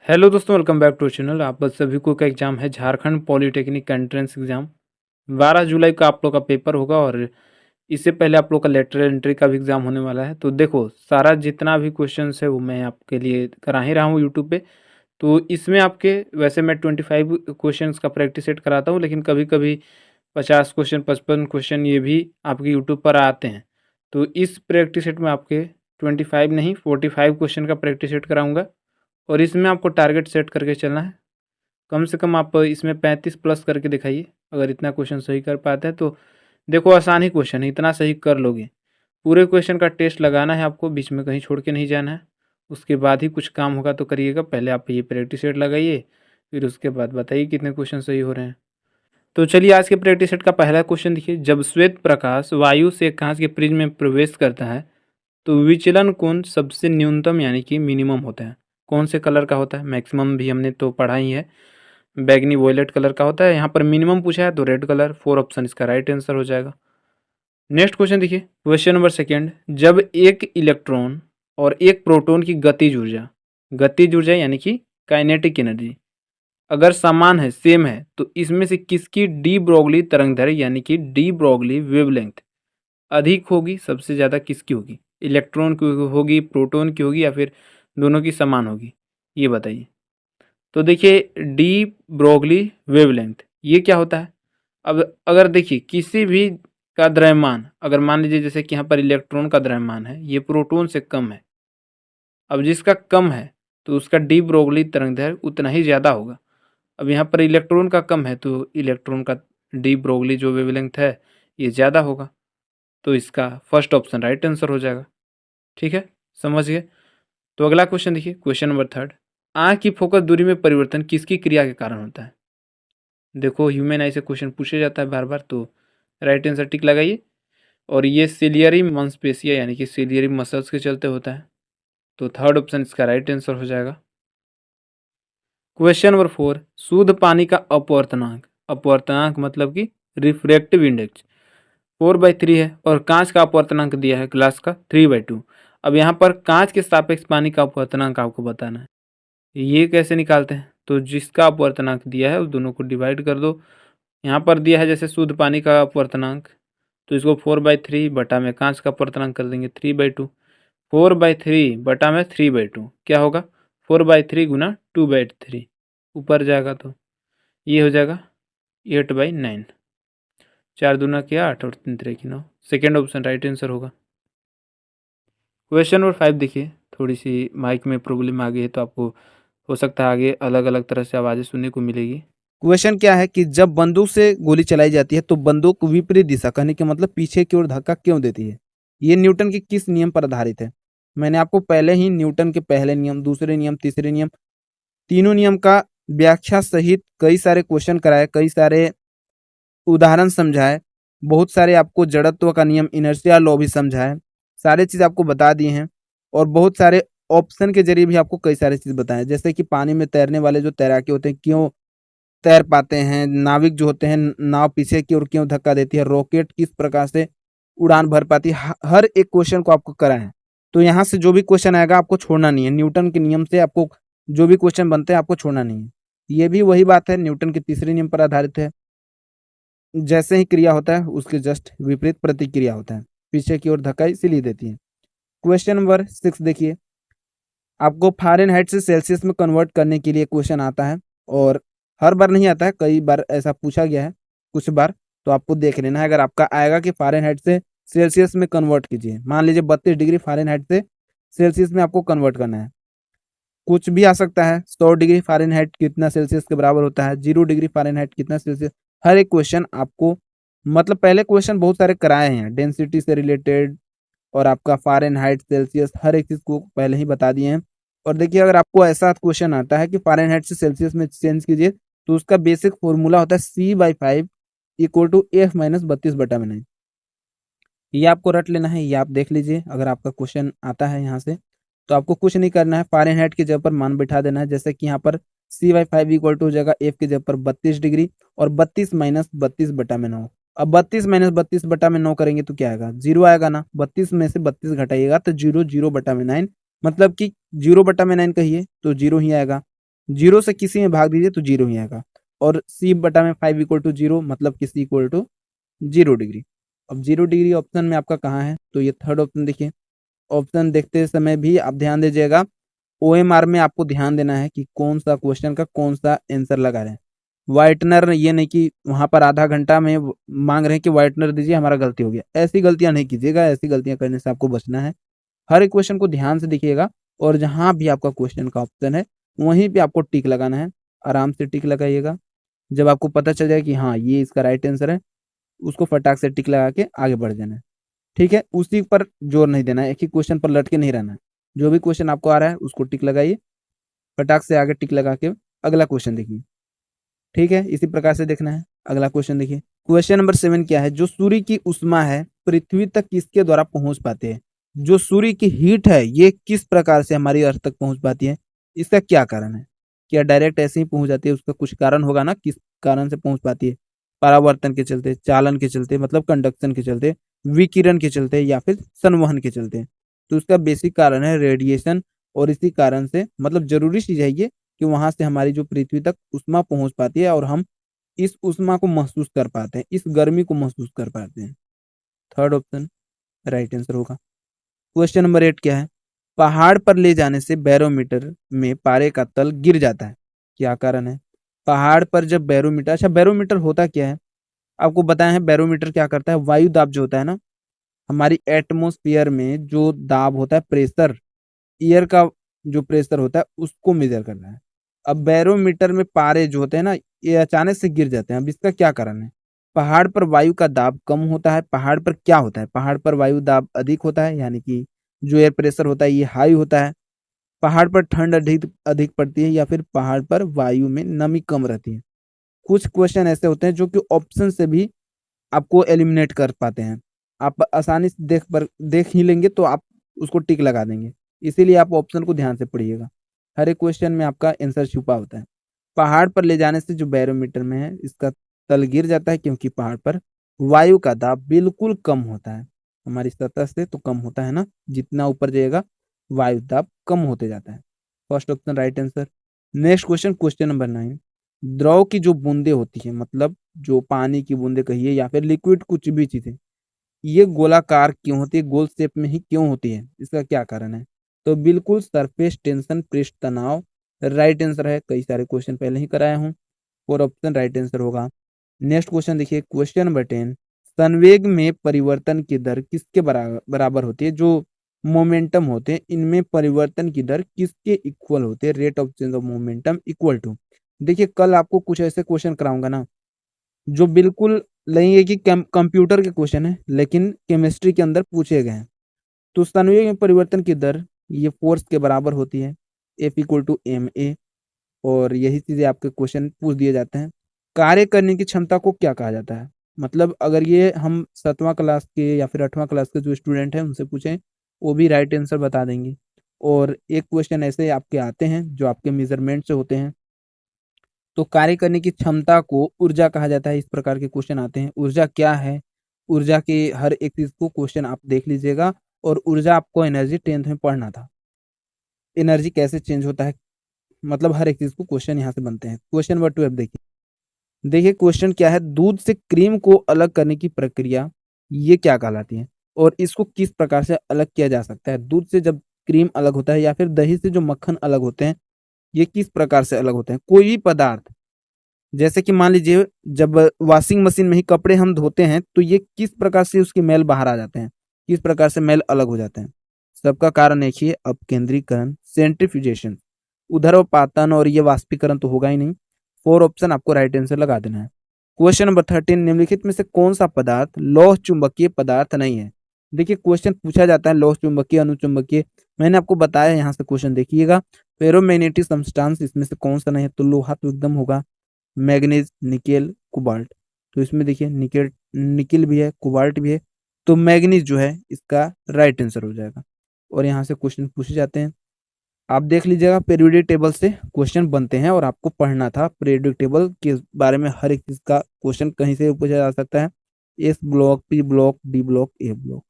Hello दोस्तों, welcome back to channel. आप बस सभी को का एग्ज़ाम है झारखंड पॉलिटेक्निक का एंट्रेंस एग्ज़ाम। 12 जुलाई का आप लोग का पेपर होगा और इससे पहले आप लोग का लेटरल एंट्री का भी एग्ज़ाम होने वाला है। तो देखो, सारा जितना भी क्वेश्चंस है वो मैं आपके लिए करा ही रहा हूँ यूट्यूब पे। तो इसमें आपके वैसे मैं 25 क्वेश्चंस का प्रैक्टिस सेट कराता हूँ, लेकिन कभी-कभी 50 क्वेश्चन, 55 क्वेश्चन ये भी आपके यूट्यूब पर आते हैं। तो इस प्रैक्टिस सेट में आपके 25 नहीं 45 क्वेश्चन का प्रैक्टिस सेट कराऊँगा और इसमें आपको टारगेट सेट करके चलना है। कम से कम आप इसमें 35 प्लस करके दिखाइए। अगर इतना क्वेश्चन सही कर पाते हैं तो देखो, आसान ही क्वेश्चन है, इतना सही कर लोगे। पूरे क्वेश्चन का टेस्ट लगाना है आपको, बीच में कहीं छोड़ के नहीं जाना है। उसके बाद ही कुछ काम होगा तो करिएगा। पहले आप ये प्रैक्टिस सेट लगाइए, फिर उसके बाद बताइए कितने क्वेश्चन सही हो रहे हैं। तो चलिए, आज के प्रैक्टिस सेट का पहला क्वेश्चन देखिए। जब श्वेत प्रकाश वायु से कांच के प्रिज्म में प्रवेश करता है तो विचलन कोण सबसे न्यूनतम यानी कि मिनिमम होता है। कौन से कलर का होता है? मैक्सिमम भी हमने तो पढ़ा ही है, बैगनी वॉयलेट कलर का होता है। यहाँ पर मिनिमम पूछा है तो रेड कलर। 4 ऑप्शन इसका राइट आंसर हो जाएगा। नेक्स्ट क्वेश्चन देखिए, क्वेश्चन नंबर सेकेंड। जब एक इलेक्ट्रॉन और एक प्रोटॉन की गतिज ऊर्जा यानी कि काइनेटिक एनर्जी अगर समान है, सेम है, तो इसमें से किसकी डी ब्रोगली तरंगदैर्घ्य यानी कि डी ब्रोगली वेवलेंथ अधिक होगी? सबसे ज़्यादा किसकी होगी? इलेक्ट्रॉन की होगी, प्रोटॉन की होगी, या फिर दोनों की समान होगी? ये बताइए। तो देखिए, डी ब्रोगली वेवलेंथ ये क्या होता है? अब अगर देखिए किसी भी का द्रव्यमान, अगर मान लीजिए जैसे कि यहाँ पर इलेक्ट्रॉन का द्रव्यमान है, ये प्रोटॉन से कम है। अब जिसका कम है तो उसका डी ब्रोगली तरंगदैर्घ्य उतना ही ज़्यादा होगा। अब यहाँ पर इलेक्ट्रॉन का कम है तो इलेक्ट्रॉन का डी ब्रोगली जो वेवलेंथ है ये ज़्यादा होगा। तो इसका फर्स्ट ऑप्शन राइट आंसर हो जाएगा। ठीक है, समझ गए। तो अगला क्वेश्चन देखिए, क्वेश्चन नंबर थर्ड। आँख की फोकस दूरी में परिवर्तन किसकी क्रिया के कारण होता है? देखो, ह्यूमन आई से क्वेश्चन पूछा जाता है बार बार, तो राइट आंसर टिक लगाइए। और ये सिलियरी मांसपेशिया यानी कि सिलियरी मसल्स के चलते होता है। तो थर्ड ऑप्शन इसका राइट आंसर हो जाएगा। Question number four. शुद्ध पानी का अपवर्तनांक, अपवर्तनांक मतलब कि रिफ्रैक्टिव इंडेक्स 4/3 है और कांच का अपवर्तनांक दिया है ग्लास का 3/2। अब यहाँ पर कांच के सापेक्ष पानी का अपवर्तनांक आपको बताना है। ये कैसे निकालते हैं? तो जिसका अपवर्तनांक दिया है उस दोनों को डिवाइड कर दो। यहाँ पर दिया है जैसे शुद्ध पानी का अपवर्तनांक, तो इसको 4/3 बटा में कांच का अपवर्तनांक कर देंगे 3/2। 4/3 बटा में 3/2 क्या होगा? 4/3 गुना 2/3 ऊपर जाएगा तो ये हो जाएगा 8/9। 4 दूना क्या 8 और 3 तिरे की 9। सेकेंड ऑप्शन राइट आंसर होगा। क्वेश्चन नंबर 5 देखिए। थोड़ी सी माइक में प्रॉब्लम आ गई है तो आपको हो सकता है आगे अलग अलग तरह से आवाज़ें सुनने को मिलेगी। क्वेश्चन क्या है कि जब बंदूक से गोली चलाई जाती है तो बंदूक विपरीत दिशा, कहने के मतलब पीछे की ओर धक्का क्यों देती है? ये न्यूटन के किस नियम पर आधारित है? मैंने आपको पहले ही न्यूटन के पहले नियम, दूसरे नियम, तीसरे नियम, तीनों नियम का व्याख्या सहित कई सारे क्वेश्चन कराए, कई सारे उदाहरण समझाए, बहुत सारे आपको जड़त्व का नियम, इनर्शिया लॉ भी समझाए, सारे चीज आपको बता दिए हैं। और बहुत सारे ऑप्शन के जरिए भी आपको कई सारी चीज बताएं, जैसे कि पानी में तैरने वाले जो तैराकी होते हैं क्यों तैर पाते हैं, नाविक जो होते हैं नाव पीछे की ओर क्यों धक्का देती है, रॉकेट किस प्रकार से उड़ान भर पाती है, हर एक क्वेश्चन को आपको कराएं। तो यहाँ से जो भी क्वेश्चन आएगा आपको छोड़ना नहीं है। न्यूटन के नियम से आपको जो भी क्वेश्चन बनते हैं आपको छोड़ना नहीं है। ये भी वही बात है, न्यूटन के तीसरे नियम पर आधारित है। जैसे ही क्रिया होता है उसके जस्ट विपरीत प्रतिक्रिया होता है, पीछे की ओर धक्का इसीलिए देती है। क्वेश्चन नंबर 6 देखिए। आपको फ़ारेनहाइट से सेल्सियस में कन्वर्ट करने के लिए क्वेश्चन आता है, और हर बार नहीं आता है, कई बार ऐसा पूछा गया है कुछ बार। तो आपको देख लेना है, अगर आपका आएगा कि फ़ारेनहाइट से सेल्सियस में कन्वर्ट कीजिए, मान लीजिए 32 डिग्री फ़ारेनहाइट से सेल्सियस में आपको कन्वर्ट करना है, कुछ भी आ सकता है। 100 डिग्री फ़ारेनहाइट कितना सेल्सियस के बराबर होता है, 0 डिग्री फ़ारेनहाइट कितना सेल्सियस। हर एक क्वेश्चन आपको, मतलब पहले क्वेश्चन बहुत सारे कराए हैं डेंसिटी से रिलेटेड, और आपका फ़ारेनहाइट, सेल्सियस, हर एक चीज़ को पहले ही बता दिए हैं। और देखिए, अगर आपको ऐसा क्वेश्चन आता है कि फ़ारेनहाइट से सेल्सियस में चेंज कीजिए, तो उसका बेसिक फॉर्मूला होता है C/5 = F - 32/9। ये आपको रट लेना है, ये आप देख लीजिए। अगर आपका क्वेश्चन आता है यहाँ से तो आपको कुछ नहीं करना है, फ़ारेनहाइट की जगह पर मान बिठा देना है। जैसे कि यहाँ पर C/5 = हो जाएगा F की जगह पर 32 डिग्री, और 32 - 32/9। अब 32 - 32/9 करेंगे तो क्या आएगा? 0 आएगा ना। 32 में से 32 घटाइएगा तो 0 0/9, मतलब कि 0/9 कहिए तो 0 ही आएगा। जीरो से किसी में भाग दीजिए तो जीरो ही आएगा, और सी बटा में 5 इक्वल टू जीरो, मतलब कि सी इक्वल टू 0 डिग्री। अब 0 डिग्री ऑप्शन में आपका कहाँ है, तो ये थर्ड ऑप्शन देखिए। ऑप्शन देखते समय भी आप ध्यान दीजिएगा, ओएमआर में आपको ध्यान देना है कि कौन सा क्वेश्चन का कौन सा आंसर लगा रहे हैं। व्हाइटनर ये नहीं कि वहां पर आधा घंटा में मांग रहे हैं कि व्हाइटनर दीजिए, हमारा गलती हो गया, ऐसी गलतियां नहीं कीजिएगा, ऐसी गलतियां करने से आपको बचना है। हर एक क्वेश्चन को ध्यान से देखिएगा, और जहां भी आपका क्वेश्चन का ऑप्शन है वहीं पे आपको टिक लगाना है। आराम से टिक लगाइएगा। जब आपको पता चल जाए कि हाँ ये इसका राइट आंसर है, उसको फटाक से टिक लगा के आगे बढ़ जाना है। ठीक है, उसी पर जोर नहीं देना है, एक ही क्वेश्चन पर लटके नहीं रहना है। जो भी क्वेश्चन आपको आ रहा है उसको टिक लगाइए, फटाक से आगे टिक लगा के अगला क्वेश्चन देखिए। ठीक है, इसी प्रकार से देखना है। अगला क्वेश्चन देखिए, क्वेश्चन नंबर 7 क्या है, जो सूर्य की उष्मा है पृथ्वी तक किसके द्वारा पहुंच पाते हैं। जो सूर्य की हीट है ये किस प्रकार से हमारी अर्थ तक पहुंच पाती है, इसका क्या कारण है। क्या डायरेक्ट ऐसे ही पहुंच जाती है, उसका कुछ कारण होगा ना, किस कारण से पहुंच पाती है। परावर्तन के चलते, चालन के चलते, मतलब कंडक्शन के चलते, विकिरण के चलते, या फिर संवहन के चलते। तो उसका बेसिक कारण है रेडिएशन, और इसी कारण से मतलब जरूरी चीज है ये कि वहां से हमारी जो पृथ्वी तक उष्मा पहुंच पाती है, और हम इस उष्मा को महसूस कर पाते हैं, इस गर्मी को महसूस कर पाते हैं। थर्ड ऑप्शन राइट आंसर होगा। क्वेश्चन नंबर 8 क्या है, पहाड़ पर ले जाने से बैरोमीटर में पारे का तल गिर जाता है, क्या कारण है। पहाड़ पर जब बैरोमीटर, अच्छा बैरोमीटर होता क्या है, आपको बताया है बैरोमीटर क्या करता है, वायु दाब जो होता है ना, हमारी एटमोस्फियर में जो दाब होता है, प्रेशर, एयर का जो प्रेशर होता है उसको मेजर करना है। अब बैरोमीटर में पारे जो होते हैं ना, ये अचानक से गिर जाते हैं। अब इसका क्या कारण है, पहाड़ पर वायु का दाब कम होता है। पहाड़ पर क्या होता है, पहाड़ पर वायु दाब अधिक होता है, यानी कि जो एयर प्रेशर होता है ये हाई होता है। पहाड़ पर ठंड अधिक अधिक पड़ती है, या फिर पहाड़ पर वायु में नमी कम रहती है। कुछ क्वेश्चन ऐसे होते हैं जो कि ऑप्शन से भी आपको एलिमिनेट कर पाते हैं। आप आसानी से देख ही लेंगे तो आप उसको टिक लगा देंगे। इसीलिए आप ऑप्शन को ध्यान से पढ़िएगा, हर एक क्वेश्चन में आपका आंसर छुपा होता है। पहाड़ पर ले जाने से जो बैरोमीटर में है इसका तल गिर जाता है, क्योंकि पहाड़ पर वायु का दाब बिल्कुल कम होता है। हमारी सतह से तो कम होता है ना, जितना ऊपर जाएगा वायु दाब कम होते जाता है। First option right answer. Next question, question number 9, द्रव की जो बूंदे होती है, मतलब जो पानी की बूंदे कहिए या फिर लिक्विड कुछ भी चीजें, ये गोलाकार क्यों होती है, गोल शेप में ही क्यों होती है, इसका क्या कारण है। तो बिल्कुल सरफेस टेंशन, पृष्ठ तनाव राइट आंसर है। कई सारे क्वेश्चन पहले ही कराया हूँ, फोर ऑप्शन राइट आंसर होगा। नेक्स्ट क्वेश्चन देखिए, क्वेश्चन नंबर 10, संवेग में परिवर्तन की दर किसके बराबर बराबर होती है। जो मोमेंटम होते हैं इनमें परिवर्तन की दर किसके इक्वल होती है, rate of change of momentum equal to. देखिए कल आपको कुछ ऐसे क्वेश्चन कराऊंगा ना जो बिल्कुल लगेंगे कि कंप्यूटर के क्वेश्चन है, लेकिन केमिस्ट्री के अंदर पूछे गए हैं। तो संवेग में परिवर्तन की दर ये फोर्स के बराबर होती है, F equal to M A, और यही चीजें आपके क्वेश्चन पूछ दिए जाते हैं। कार्य करने की क्षमता को क्या कहा जाता है, मतलब अगर ये हम 7वां क्लास के या फिर 8वां क्लास के जो स्टूडेंट हैं उनसे पूछें, वो भी राइट आंसर बता देंगे। और एक क्वेश्चन ऐसे आपके आते हैं जो आपके मेजरमेंट से होते हैं। तो कार्य करने की क्षमता को ऊर्जा कहा जाता है, इस प्रकार के क्वेश्चन आते हैं। ऊर्जा क्या है, ऊर्जा के हर एक चीज को क्वेश्चन आप देख लीजिएगा। और ऊर्जा आपको एनर्जी 10th में पढ़ना था, एनर्जी कैसे चेंज होता है, मतलब हर एक चीज को क्वेश्चन यहाँ से बनते हैं। क्वेश्चन नंबर 12 देखिए। देखिए क्वेश्चन क्या है, दूध से क्रीम को अलग करने की प्रक्रिया ये क्या कहलाती है, और इसको किस प्रकार से अलग किया जा सकता है। दूध से जब क्रीम अलग होता है, या फिर दही से जो मक्खन अलग होते हैं, ये किस प्रकार से अलग होते हैं। कोई भी पदार्थ, जैसे कि मान लीजिए जब वॉशिंग मशीन में ही कपड़े हम धोते हैं, तो ये किस प्रकार से उसके मैल बाहर आ जाते हैं, किस प्रकार से मैल अलग हो जाते हैं। सबका कारण एक ही है, अपकेंद्रीकरण, सेंट्रीफ्यूजेशन। उधर्वपातन और ये वाष्पीकरण तो होगा ही नहीं। फोर ऑप्शन आपको राइट आंसर लगा देना है। क्वेश्चन नंबर 13, निम्नलिखित में से कौन सा पदार्थ लौह चुंबकीय पदार्थ नहीं है। देखिए क्वेश्चन पूछा जाता है लौह चुंबकीय, अनुचुंबकीय। मैंने आपको बताया, यहाँ से क्वेश्चन देखिएगा, फेरोमैग्नेटिक सब्सटेंस इसमें से कौन सा नहीं है, तो लोहा तो एकदम होगा। Manganese, nickel, cobalt. तो इसमें देखिए निकेल, निकेल भी है, कोबाल्ट भी है, तो मैग्नीज जो है इसका राइट आंसर हो जाएगा। और यहाँ से क्वेश्चन पूछे जाते हैं, आप देख लीजिएगा पीरियोडिक टेबल से क्वेश्चन बनते हैं, और आपको पढ़ना था पीरियोडिक टेबल के बारे में। हर एक चीज का क्वेश्चन कहीं से पूछा जा सकता है, S block, P block, D block, A block.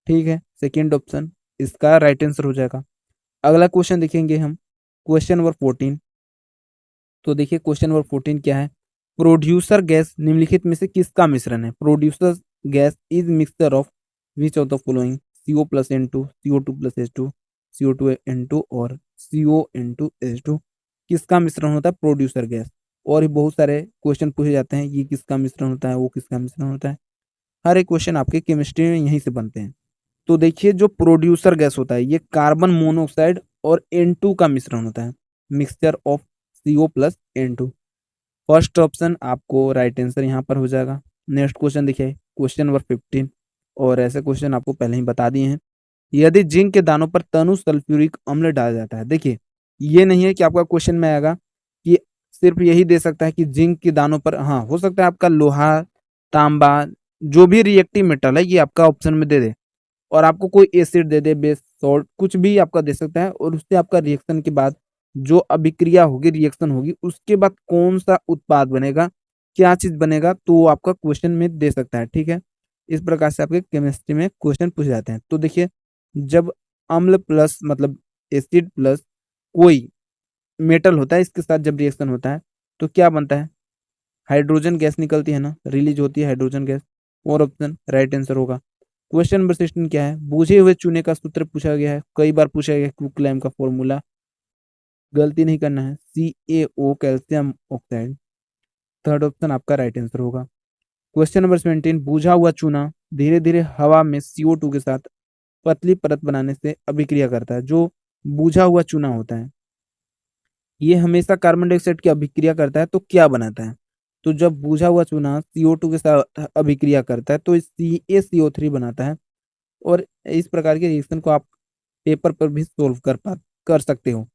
ठीक है, सेकेंड ऑप्शन इसका राइट आंसर हो जाएगा। अगला क्वेश्चन देखेंगे हम, क्वेश्चन नंबर 14, तो देखिए क्वेश्चन नंबर 14 क्या है, प्रोड्यूसर गैस निम्नलिखित में से किसका मिश्रण है। Producer gas is mixture of which of the following, CO+N2, CO2+H2, CO2N2 और CON2H2 किसका मिश्रण होता है प्रोड्यूसर गैस। और भी बहुत सारे क्वेश्चन पूछे जाते हैं, ये किसका मिश्रण होता है, वो किसका मिश्रण होता है। हर एक क्वेश्चन आपके केमिस्ट्री में यहीं से बनते हैं। तो देखिए जो प्रोड्यूसर गैस होता है ये कार्बन मोनोऑक्साइड और N2 का मिश्रण होता है, mixture of CO+N2। First option आपको राइट आंसर यहाँ पर हो जाएगा। नेक्स्ट क्वेश्चन देखिए क्वेश्चन नंबर 15, और ऐसे क्वेश्चन आपको पहले ही बता दिए हैं। यदि जिंक के दानों पर तनु सल्फ्यूरिक अम्ल डाला जाता है, देखिए ये नहीं है कि आपका क्वेश्चन में आएगा कि सिर्फ यही दे सकता है कि जिंक के दानों पर, हाँ हो सकता है आपका लोहा, तांबा, जो भी रिएक्टिव मेटल है ये आपका ऑप्शन में दे दे, और आपको कोई एसिड दे दे, बेस सॉल्ट, कुछ भी आपका दे सकता है, और उससे आपका रिएक्शन के बाद जो अभिक्रिया होगी, रिएक्शन होगी, उसके बाद कौन सा उत्पाद बनेगा, क्या चीज बनेगा, तो वो आपका क्वेश्चन में दे सकता है। ठीक है, इस प्रकार से आपके केमिस्ट्री में क्वेश्चन पूछे जाते हैं। तो देखिए जब अम्ल प्लस मतलब एसिड प्लस कोई मेटल होता है, इसके साथ जब रिएक्शन होता है तो क्या बनता है, हाइड्रोजन गैस निकलती है ना, रिलीज होती है हाइड्रोजन गैस। और ऑप्शन राइट आंसर होगा। क्वेश्चन नंबर 16 क्या है, बूझे हुए चूने का सूत्र पूछा गया है, कई बार पूछा गया है क्विकलैम का फॉर्मूला, गलती नहीं करना है, CaO calcium oxide. Third option आपका राइट आंसर होगा। क्वेश्चन नंबर 17, बूझा हुआ चूना धीरे धीरे हवा में CO2 के साथ पतली परत बनाने से अभिक्रिया करता है। जो बूझा हुआ चूना होता है ये हमेशा कार्बन डाइऑक्साइड की अभिक्रिया करता है, तो क्या बनाता है, तो जब बूझा हुआ चूना CO2 के साथ अभिक्रिया करता है तो CaCO3 बनाता है। और इस प्रकार के रिएक्शन को आप पेपर पर भी सोल्व कर सकते हो।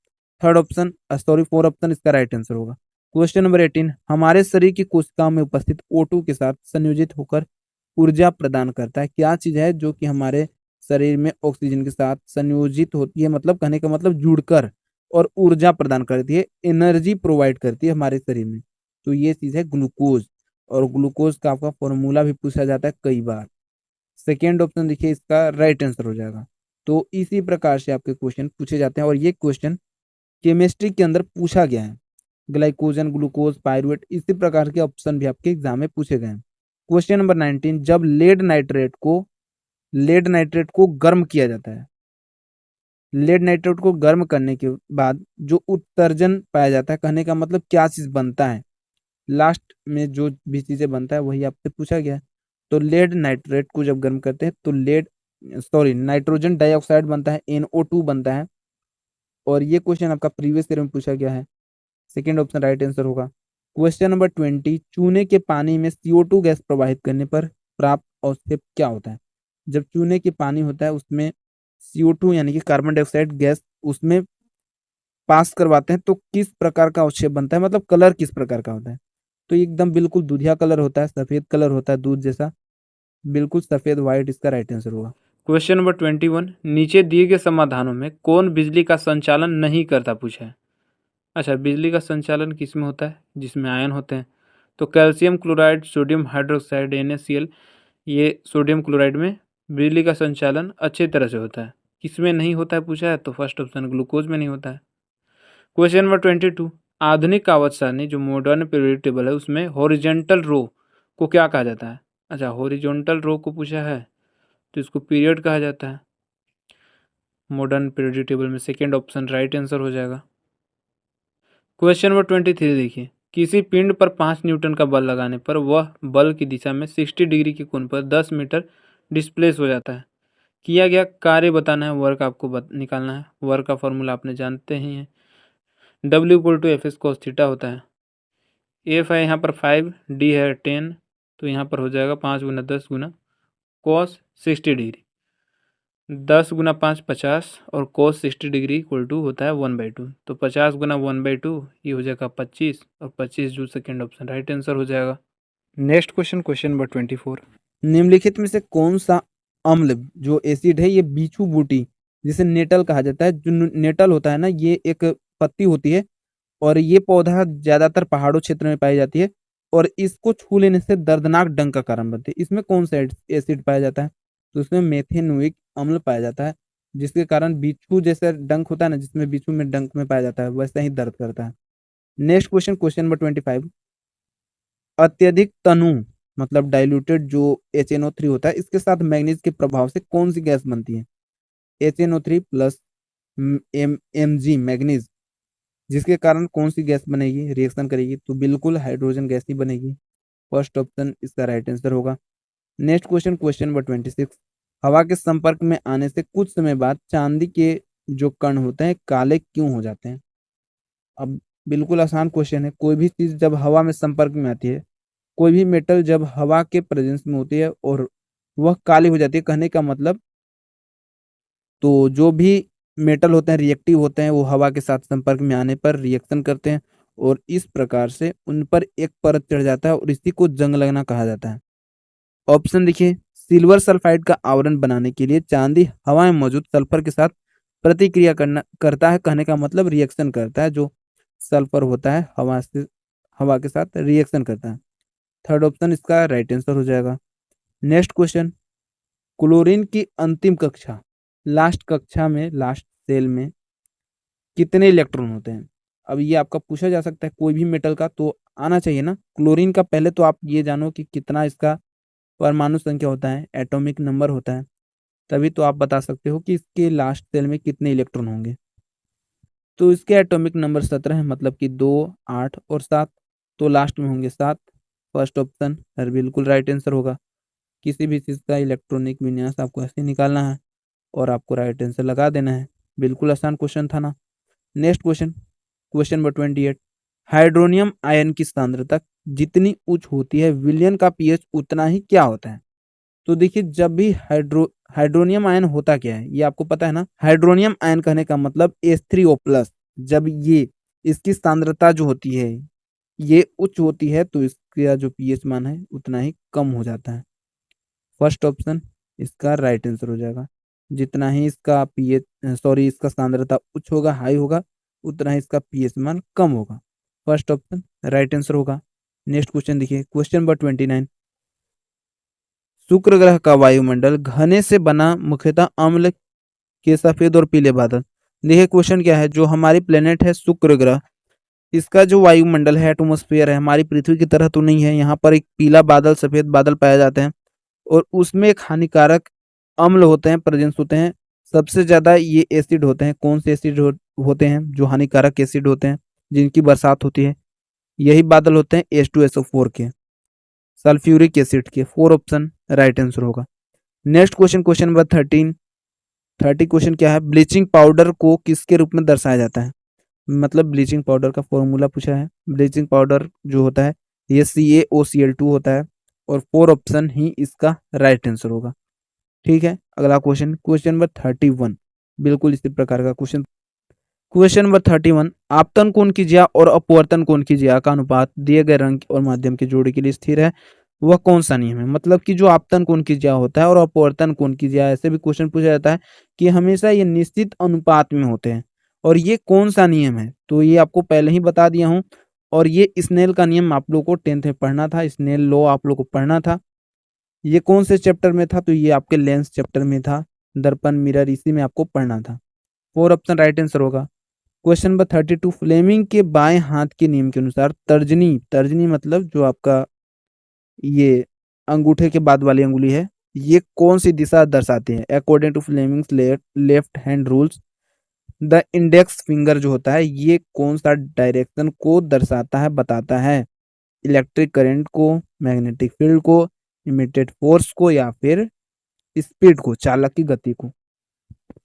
Third option sorry four option इसका राइट आंसर होगा। क्वेश्चन नंबर 18, हमारे शरीर की कोशिकाओं में उपस्थित O2 के साथ संयोजित होकर ऊर्जा प्रदान करता है। क्या चीज है जो कि हमारे शरीर में ऑक्सीजन के साथ संयोजित होती है, मतलब कहने का मतलब जुड़कर, और ऊर्जा प्रदान करती है, एनर्जी प्रोवाइड करती है हमारे शरीर में, तो ये चीज है ग्लूकोज। और ग्लूकोज का आपका फॉर्मूला भी पूछा जाता है कई बार। सेकेंड ऑप्शन देखिए इसका राइट आंसर हो जाएगा। तो इसी प्रकार से आपके क्वेश्चन पूछे जाते हैं, और ये क्वेश्चन केमिस्ट्री के अंदर पूछा गया है। ग्लाइकोजन, ग्लूकोज, पायरुवेट, इसी प्रकार के ऑप्शन भी आपके एग्जाम में पूछे गए हैं। क्वेश्चन नंबर 19, जब लेड नाइट्रेट को गर्म किया जाता है, लेड नाइट्रेट को गर्म करने के बाद जो उत्सर्जन पाया जाता है, कहने का मतलब क्या चीज बनता है, लास्ट में जो भी चीजें बनता है वही आपसे पूछा गया है। तो लेड नाइट्रेट को जब गर्म करते हैं तो नाइट्रोजन डाइऑक्साइड बनता है, NO2 बनता है। और ये क्वेश्चन आपका प्रीवियस ईयर में पूछा गया है। सेकेंड ऑप्शन राइट आंसर होगा। क्वेश्चन नंबर 20, चूने के पानी में CO2 गैस प्रवाहित करने पर प्राप्त अवक्षेप क्या होता है। जब चूने के पानी होता है उसमें CO2 यानी कि कार्बन डाइऑक्साइड गैस उसमें पास करवाते हैं तो किस प्रकार का अवक्षेप बनता है, मतलब कलर किस प्रकार का होता है, तो एकदम बिल्कुल दूधिया कलर होता है, सफेद कलर होता है दूध जैसा, बिल्कुल सफेद व्हाइट इसका राइट आंसर होगा। क्वेश्चन नंबर 21, नीचे दिए गए समाधानों में कौन बिजली का संचालन नहीं करता पूछा है। अच्छा, बिजली का संचालन किस में होता है, जिसमें आयन होते हैं। तो calcium chloride, sodium hydroxide, NaCl, ये सोडियम क्लोराइड में बिजली का संचालन अच्छे तरह से होता है। किसमें नहीं होता है पूछा है, तो फर्स्ट ऑप्शन ग्लूकोज में नहीं होता है। क्वेश्चन नंबर 22, आधुनिक आवर्त सारणी जो मॉडर्न पीरियोडिक टेबल है उसमें हॉरिजेंटल रो को क्या कहा जाता है। अच्छा, हॉरिजॉन्टल रो को पूछा है तो इसको पीरियड कहा जाता है मॉडर्न पीरियोडिक टेबल में। सेकेंड ऑप्शन राइट आंसर हो जाएगा। क्वेश्चन नंबर 23 देखिए, किसी पिंड पर 5 न्यूटन का बल लगाने पर वह बल की दिशा में 60 डिग्री के कोण पर 10 मीटर डिस्प्लेस हो जाता है। किया गया कार्य बताना है, वर्क आपको निकालना है। वर्क का फॉर्मूला आपने जानते ही हैं, W=F(s cos थीटा) होता है। एफ है यहाँ पर 5, डी है 10, तो यहाँ पर हो जाएगा 5 गुना 10 गुना cos 60 डिग्री। 10 गुना 5 50, और cos 60 डिग्री इक्वल टू होता है 1/2। तो 50 गुना 1/2 ये हो जाएगा 25, और 25 जो सेकेंड ऑप्शन राइट आंसर हो जाएगा। नेक्स्ट क्वेश्चन, क्वेश्चन नंबर 24, निम्नलिखित में से कौन सा अम्ल जो एसिड है ये बीचू बूटी जिसे नेटल कहा जाता है। जो नेटल होता है ना ये एक पत्ती होती है, और ये पौधा ज्यादातर पहाड़ों क्षेत्र में पाई जाती है, और इसको छू लेने से दर्दनाक डंक का कारण बनती है। इसमें कौन सा एसिड पाया जाता है, तो इसमें मेथेनोइक अम्ल पाया जाता है, जिसके कारण बिच्छू जैसे डंक होता है ना, जिसमें बिच्छू में डंक में पाया जाता है वैसा ही दर्द करता है। नेक्स्ट क्वेश्चन, क्वेश्चन नंबर 25, अत्यधिक तनु मतलब डाइल्यूटेड जो HNO3 होता है, इसके साथ मैग्नीज के प्रभाव से कौन सी गैस बनती है? HNO3 प्लस Mg मैग्नीज, जिसके कारण कौन सी गैस बनेगी, रिएक्शन करेगी? तो बिल्कुल हाइड्रोजन गैस ही बनेगी। फर्स्ट ऑप्शन इसका राइट आंसर होगा। नेक्स्ट क्वेश्चन, क्वेश्चन नंबर 26, हवा के संपर्क में आने से कुछ समय बाद चांदी के जो कण होते हैं काले क्यों हो जाते हैं? अब बिल्कुल आसान क्वेश्चन है। कोई भी चीज जब हवा में संपर्क में आती है, कोई भी मेटल जब हवा के प्रेजेंस में होती है और वह काली हो जाती है, कहने का मतलब, तो जो भी मेटल होते हैं रिएक्टिव होते हैं, वो हवा के साथ संपर्क में आने पर रिएक्शन करते हैं और इस प्रकार से उन पर एक परत चढ़ जाता है और इसी को जंग लगना कहा जाता है। ऑप्शन देखिए, सिल्वर सल्फाइड का आवरण बनाने के लिए चांदी हवा में मौजूद सल्फर के साथ प्रतिक्रिया करता है, कहने का मतलब रिएक्शन करता है। जो सल्फर होता है हवा के साथ रिएक्शन करता है। थर्ड ऑप्शन इसका राइट आंसर हो जाएगा। नेक्स्ट क्वेश्चन, क्लोरीन की अंतिम कक्षा, लास्ट कक्षा में, लास्ट सेल में कितने इलेक्ट्रॉन होते हैं? अब ये आपका पूछा जा सकता है कोई भी मेटल का, तो आना चाहिए ना क्लोरीन का। पहले तो आप ये जानो कि कितना इसका परमाणु संख्या होता है, एटॉमिक नंबर होता है, तभी तो आप बता सकते हो कि इसके लास्ट सेल में कितने इलेक्ट्रॉन होंगे। तो इसके एटॉमिक नंबर 17 है, मतलब कि 2, 8 और 7, तो लास्ट में होंगे 7। फर्स्ट ऑप्शन बिल्कुल राइट आंसर होगा। किसी भी चीज़ का इलेक्ट्रॉनिक विन्यास आपको ऐसे निकालना है और आपको राइट आंसर लगा देना है। बिल्कुल आसान क्वेश्चन था ना। Next question, question number 28, hydronium ion की सांद्रता जितनी उच्च होती है विलयन का पीएच उतना ही क्या होता है? तो देखिए, जब भी हाइड्रोनियम आयन होता क्या है, ये आपको पता है ना। हाइड्रोनियम आयन कहने का मतलब H3O प्लस, जब ये इसकी सांद्रता जो होती है ये उच्च होती है तो इसका जो पीएच मान है उतना ही कम हो जाता है। फर्स्ट ऑप्शन इसका राइट आंसर हो जाएगा। जितना ही इसका पीएच, सॉरी, इसका सांद्रता उच्च होगा, हाई होगा, उतना ही इसका पीएच मान कम होगा। फर्स्ट ऑप्शन राइट आंसर होगा। नेक्स्ट क्वेश्चन देखिए, क्वेश्चन नंबर 29, शुक्र ग्रह का वायुमंडल घने से बना मुख्यतः अम्ल के सफेद और पीले बादल। देखिए क्वेश्चन क्या है, जो हमारी प्लेनेट है शुक्र ग्रह, इसका जो वायुमंडल है, एटमॉस्फेयर है, हमारी पृथ्वी की तरह तो नहीं है। यहाँ पर एक पीला बादल, सफेद बादल पाए जाते हैं और उसमें एक हानिकारक अम्ल होते हैं, प्रेजेंस होते हैं। सबसे ज्यादा ये एसिड होते हैं। कौन से एसिड होते हैं जो हानिकारक एसिड होते हैं, जिनकी बरसात होती है? यही बादल होते हैं H2SO4 के, सल्फ्यूरिक एसिड के। फोर ऑप्शन राइट आंसर होगा। Next question, question number 30 question क्या है, ब्लीचिंग पाउडर को किसके रूप में दर्शाया जाता है? मतलब ब्लीचिंग पाउडर का फॉर्मूला पूछा है। ब्लीचिंग पाउडर जो होता है ये CaOCl2 होता है और फोर ऑप्शन ही इसका राइट आंसर होगा। ठीक है, अगला क्वेश्चन, क्वेश्चन नंबर 31, बिल्कुल इसी प्रकार का क्वेश्चन। क्वेश्चन नंबर 31, आपतन कोण की ज्या और अपवर्तन कोण की ज्या का अनुपात दिए गए रंग और माध्यम के जोड़े के लिए स्थिर है, वह कौन सा नियम है? मतलब कि जो आपतन कोण की ज्या होता है और अपवर्तन कोण की ज्या, ऐसे भी क्वेश्चन पूछा जाता है कि हमेशा ये निश्चित अनुपात में होते हैं और ये कौन सा नियम है? तो ये आपको पहले ही बता दिया हूँ। और ये स्नेल का नियम आप लोग को 10th में पढ़ना था, स्नेल लॉ आप लोग को पढ़ना था। ये कौन से चैप्टर में था? तो ये आपके लेंस चैप्टर में था, दर्पण मिरर, इसी में आपको पढ़ना था। फोर ऑप्शन राइट आंसर होगा। क्वेश्चन नंबर 32, फ्लेमिंग के बाएं हाथ के नियम के अनुसार तर्जनी, तर्जनी मतलब जो आपका ये अंगूठे के बाद वाली अंगुली है, ये कौन सी दिशा दर्शाती है? According to Fleming's left hand rules, the index finger जो होता है ये कौन सा डायरेक्शन को दर्शाता है, बताता है? इलेक्ट्रिक करंट को, मैग्नेटिक फील्ड को, इमिटेड फोर्स को, या फिर स्पीड को, चालक की गति को?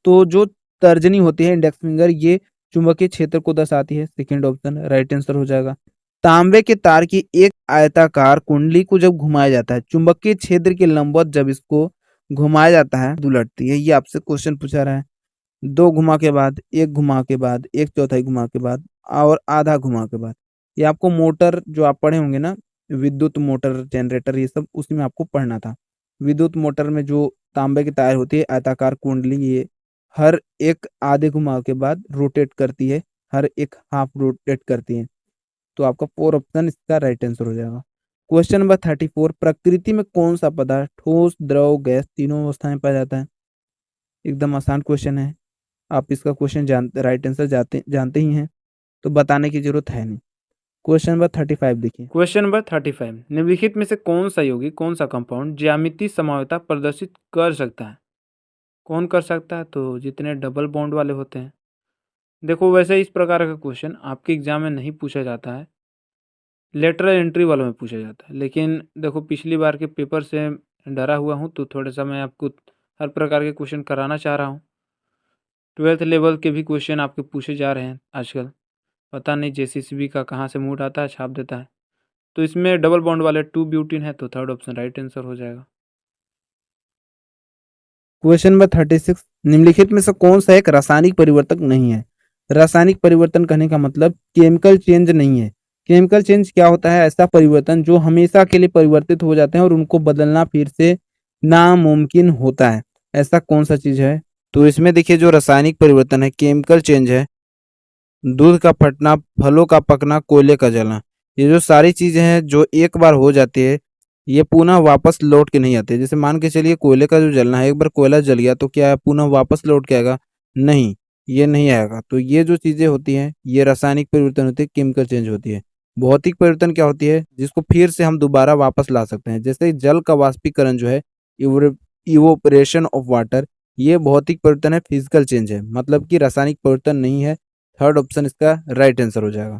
तो जो तर्जनी होती है, इंडेक्स फिंगर, ये चुंबकीय क्षेत्र को दर्शाती है। सेकंड ऑप्शन राइट आंसर हो जाएगा। तांबे के तार की एक आयताकार कुंडली को जब घुमाया जाता है चुंबकीय क्षेत्र के लंबवत, जब इसको घुमाया जाता है उलटती है, ये आपसे क्वेश्चन पूछा रहा है। दो घुमा के बाद, एक घुमा के बाद, एक चौथाई घुमा के बाद और आधा घुमा के बाद, ये आपको मोटर जो आप पढ़े होंगे ना, विद्युत मोटर, जनरेटर, ये सब उसी में आपको पढ़ना था। विद्युत मोटर में जो तांबे की तार होती है, आयताकार कुंडली, ये हर एक आधे घुमाव के बाद रोटेट करती है, हर एक हाफ रोटेट करती है। तो आपका फोर ऑप्शन इसका राइट आंसर हो जाएगा। क्वेश्चन नंबर 34, प्रकृति में कौन सा पदार्थ ठोस, द्रव, गैस तीनों अवस्था में पाया जाता है? एकदम आसान क्वेश्चन है। आप इसका क्वेश्चन राइट आंसर जानते ही हैं, तो बताने की जरूरत है नहीं। क्वेश्चन नंबर 35 देखिए। क्वेश्चन नंबर 35, निम्नलिखित में से कौन सा यौगिक, कौन सा कंपाउंड ज्यामितीय समझौता प्रदर्शित कर सकता है? कौन कर सकता है? तो जितने डबल बॉन्ड वाले होते हैं। देखो वैसे इस प्रकार का क्वेश्चन आपके एग्जाम में नहीं पूछा जाता है, लेटरल एंट्री वालों में पूछा जाता है। लेकिन देखो पिछली बार के पेपर से डरा हुआ हूँ, तो थोड़ा सा मैं आपको हर प्रकार के क्वेश्चन कराना चाह रहा हूँ। 12th लेवल के भी क्वेश्चन आपके पूछे जा रहे हैं आजकल। पता नहीं जेसीसीबी का कहाँ से मूड आता है, छाप देता है। तो इसमें डबल बॉन्ड वाले 2 ब्यूटीन है, तो थर्ड ऑप्शन राइट आंसर हो जाएगा। क्वेश्चन नंबर 36, निम्नलिखित में से कौन सा एक रासायनिक परिवर्तक नहीं है? रासायनिक परिवर्तन कहने का मतलब केमिकल चेंज नहीं है। केमिकल चेंज क्या होता है? ऐसा परिवर्तन जो हमेशा के लिए परिवर्तित हो जाते हैं और उनको बदलना फिर से नामुमकिन होता है। ऐसा कौन सा चीज है? तो इसमें देखिए जो रासायनिक परिवर्तन है, केमिकल चेंज है, दूध का फटना, फलों का पकना, कोयले का जलना, ये जो सारी चीजें हैं जो एक बार हो जाती है, ये पुनः वापस लौट के नहीं आते। जैसे मान के चलिए कोयले का जो जलना है, एक बार कोयला जल गया तो क्या है, पुनः वापस लौट के आएगा? नहीं, ये नहीं आएगा। तो ये जो चीजें होती हैं ये रासायनिक परिवर्तन होती है, केमिकल चेंज होती है। भौतिक परिवर्तन क्या होती है? जिसको फिर से हम दोबारा वापस ला सकते हैं, जैसे जल का वाष्पीकरण जो है, इवोपरेशन ऑफ वाटर, ये भौतिक परिवर्तन है, फिजिकल चेंज है, मतलब कि रासायनिक परिवर्तन नहीं है। थर्ड ऑप्शन इसका राइट आंसर हो जाएगा।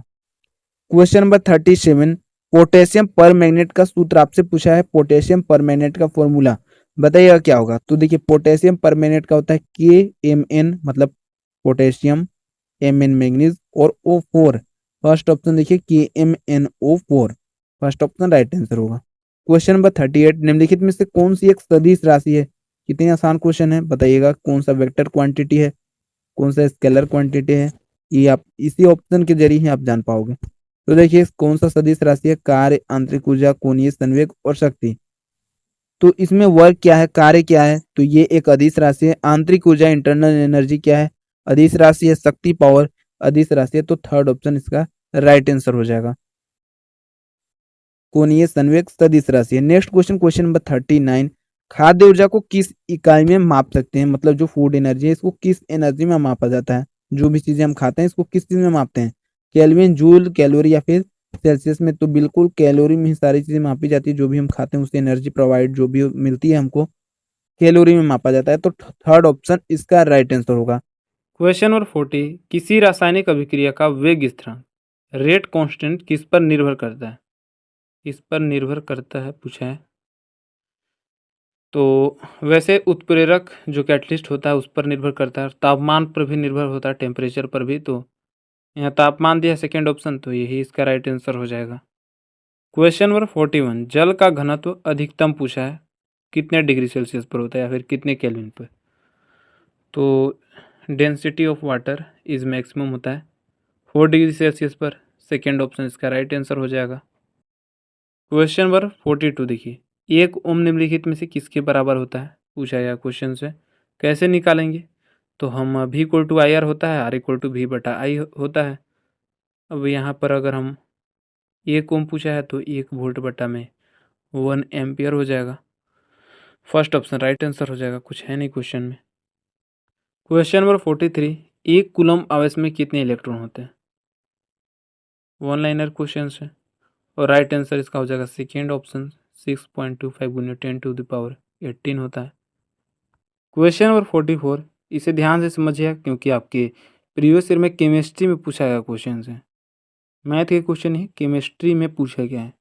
क्वेश्चन नंबर 37, पोटेशियम पर मैग्नेट का सूत्र आपसे पूछा है। पोटेशियम पर मैग्नेट का फॉर्मूला बताइएगा क्या होगा? तो देखिए पोटेशियम पर मैग्नेट का होता है KMN, मतलब पोटेशियम, Mn मैग्नीज और O4। फर्स्ट ऑप्शन देखिए KMnO4, first option right answer होगा। क्वेश्चन नंबर 38, निम्नलिखित में से कौन सी एक सदिश राशि है? कितनी आसान क्वेश्चन है, बताइएगा। कौन सा वेक्टर क्वांटिटी है, कौन सा स्केलर क्वांटिटी है? ये आप इसी ऑप्शन के जरिए ही आप जान पाओगे। तो देखिए कौन सा सदिश राशि है? कार्य, आंतरिक ऊर्जा, कोणीय संवेग और शक्ति। तो इसमें वर्क क्या है, कार्य क्या है? तो ये एक अदिश राशि है। आंतरिक ऊर्जा, इंटरनल एनर्जी क्या है? अदिश राशि है। शक्ति, पावर, अदिश राशि है। तो थर्ड ऑप्शन इसका राइट आंसर हो जाएगा। कोणीय संवेग सदिश राशि है। नेक्स्ट क्वेश्चन, क्वेश्चन नंबर 39, खाद्य ऊर्जा को किस इकाई में माप सकते हैं? मतलब जो फूड एनर्जी है इसको किस एनर्जी में मापा जाता है? जो भी चीजें हम खाते हैं इसको किस चीज में मापते हैं? केल्विन, जूल, कैलोरी या फिर सेल्सियस में? तो बिल्कुल कैलोरी में ही सारी चीजें मापी जाती है। जो भी हम खाते हैं उससे एनर्जी प्रोवाइड जो भी मिलती है हमको, कैलोरी में मापा जाता है। तो थर्ड ऑप्शन इसका राइट आंसर होगा। क्वेश्चन नंबर 40, किसी रासायनिक अभिक्रिया का वेग स्थिरांक, रेट कांस्टेंट, किस पर निर्भर करता है? किस पर निर्भर करता है पूछा है। तो वैसे उत्प्रेरक जो कैटलिस्ट होता है उस पर निर्भर करता है, तापमान पर भी निर्भर होता है, टेम्परेचर पर भी। तो यहाँ तापमान दिया सेकेंड ऑप्शन, तो यही इसका राइट आंसर हो जाएगा। क्वेश्चन नंबर 41, जल का घनत्व अधिकतम पूछा है, कितने डिग्री सेल्सियस पर होता है या फिर कितने केल्विन पर? तो density of water is maximum होता है 4 डिग्री सेल्सियस पर। सेकेंड ऑप्शन इसका राइट आंसर हो जाएगा। क्वेश्चन नंबर 42 देखिए, एक ओम निम्नलिखित में से किसके बराबर होता है पूछा गया क्वेश्चन से। कैसे निकालेंगे? तो हम V equal to I R होता है, R इक्वल टू V बटा आई होता है। अब यहाँ पर अगर हम 1 ओम पूछा है तो 1 वोल्ट बटा में 1 एम्पियर हो जाएगा। फर्स्ट ऑप्शन राइट आंसर हो जाएगा, कुछ है नहीं क्वेश्चन में। क्वेश्चन नंबर 43, एक कूलम आवेश में कितने इलेक्ट्रॉन होते हैं? वन लाइनर क्वेश्चन है और राइट आंसर इसका हो जाएगा सेकेंड ऑप्शन, 6.25 गुने 10 टू द पावर 18 होता है। क्वेश्चन नंबर 44, इसे ध्यान से समझिए क्योंकि आपके प्रीवियस ईयर में केमिस्ट्री में पूछा गया क्वेश्चन है। मैथ के क्वेश्चन ही केमिस्ट्री में पूछा गया है।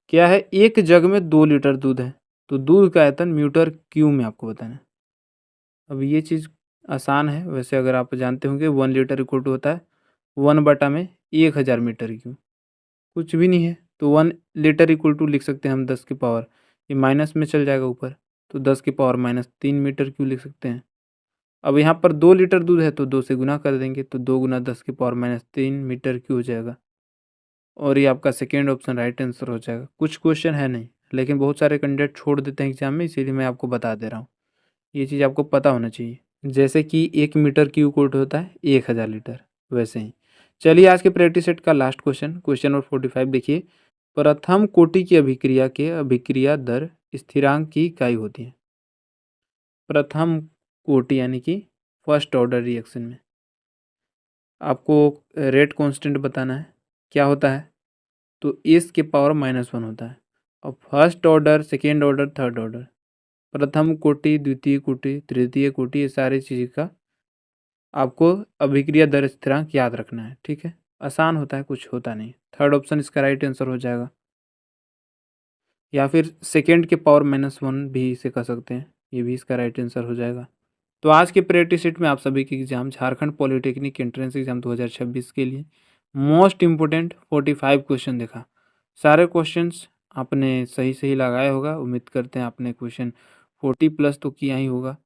क्या है, एक जग में 2 लीटर दूध है, तो दूध का आयतन मीटर क्यूब में आपको बताना है। अब ये चीज़ आसान है, वैसे अगर आप जानते होंगे 1 लीटर इक्वल टू होता है 1 बटा में 1000 मीटर क्यूब, कुछ भी नहीं है। तो 1 लीटर इक्वल टू लिख सकते हैं हम 10 की पावर, ये माइनस में चल जाएगा ऊपर, तो 10 की पावर माइनस 3 मीटर क्यूब लिख सकते हैं। अब यहाँ पर 2 लीटर दूध है तो 2 से गुना कर देंगे, तो 2 गुना 10 की पावर माइनस 3 मीटर क्यूब हो जाएगा। और ये आपका सेकेंड ऑप्शन राइट आंसर हो जाएगा। कुछ क्वेश्चन है नहीं, लेकिन बहुत सारे कैंडिडेट छोड़ देते हैं एग्जाम में, इसीलिए मैं आपको बता दे रहा हूँ। ये चीज़ आपको पता होना चाहिए। जैसे कि 1 मीटर क्यूब कोट होता है 1000 लीटर, वैसे ही। चलिए आज के प्रैक्टिस सेट का लास्ट क्वेश्चन, क्वेश्चन नंबर 45 देखिए, प्रथम कोटि की अभिक्रिया के अभिक्रिया दर स्थिरांक की इकाई होती है। प्रथम कोटि यानी कि फर्स्ट ऑर्डर रिएक्शन में आपको रेट कांस्टेंट बताना है, क्या होता है? तो एस के पावर -1 होता है। और first order, second order, third order, प्रथम कोटि, द्वितीय कोटि, तृतीय कोटि, ये सारी चीज़ का आपको अभिक्रिया दर स्थिरांक याद रखना है। ठीक है, आसान होता है, कुछ होता नहीं। थर्ड ऑप्शन इसका राइट आंसर हो जाएगा, या फिर सेकेंड के पावर -1 भी इसे कह सकते हैं, ये भी इसका राइट आंसर हो जाएगा। तो आज के प्रैक्टिस सेट में आप सभी के exam Jharkhand polytechnic entrance exam 2026 के लिए मोस्ट इम्पोर्टेंट 45 क्वेश्चन देखा। सारे क्वेश्चंस आपने सही सही लगाया होगा। उम्मीद करते हैं आपने क्वेश्चन 40+ तो किया ही होगा।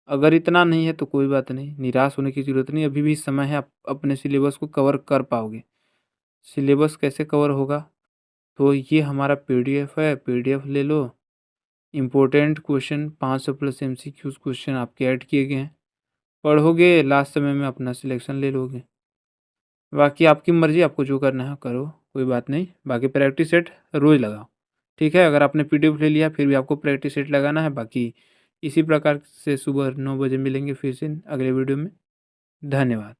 अगर इतना नहीं है तो कोई बात नहीं, निराश होने की ज़रूरत नहीं, अभी भी समय है, आप अपने सिलेबस को कवर कर पाओगे। सिलेबस कैसे कवर होगा, तो ये हमारा PDF है, PDF ले लो। इम्पोर्टेंट क्वेश्चन 500+ MCQs क्वेश्चन आपके ऐड किए गए हैं, पढ़ोगे, लास्ट समय में अपना सिलेक्शन ले लोगे। बाकी आपकी मर्ज़ी, आपको जो करना है करो, कोई बात नहीं। बाकी प्रैक्टिस सेट रोज़ लगाओ, ठीक है। अगर आपने PDF ले लिया फिर भी आपको प्रैक्टिस सेट लगाना है। बाकी इसी प्रकार से सुबह 9 बजे मिलेंगे फिर से अगले वीडियो में। धन्यवाद।